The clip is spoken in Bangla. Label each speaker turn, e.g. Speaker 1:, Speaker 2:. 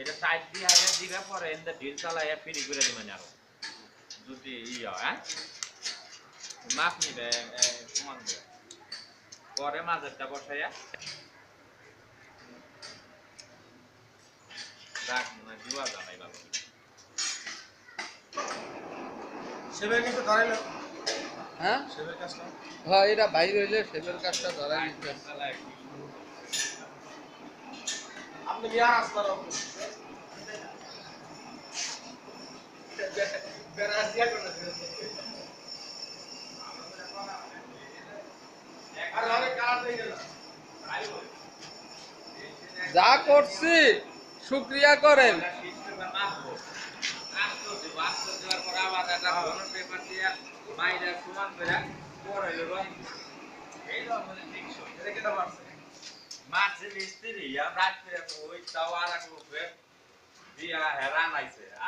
Speaker 1: এটা সাইড দিয়ে আগে দিবে পরে এন্ড ঢিল চালাইয়া ফ্রি করে দিবেন আরো যদি ইয়া হ্যাঁ মাপ নিবে সমান করে পরে মাঝেরটা বসাইয়া রাখ না জুয়া জানাই ভালো
Speaker 2: সেবের কিন্তু ধরাইলো
Speaker 3: হ্যাঁ
Speaker 2: সেবের কাজটা
Speaker 3: হ্যাঁ এটা বাইরে হইলে সেবের কাজটা ধরা দিতে
Speaker 2: আপনি বিয়ার আসবার বেরাস দিয়া করে আর আরে কার দেই গেল
Speaker 3: যা করছি শুকরিয়া করেন
Speaker 1: মাছের মিস্ত্রি আমরা ওই তাও আর এক লোক দিয়া হেরান আইছে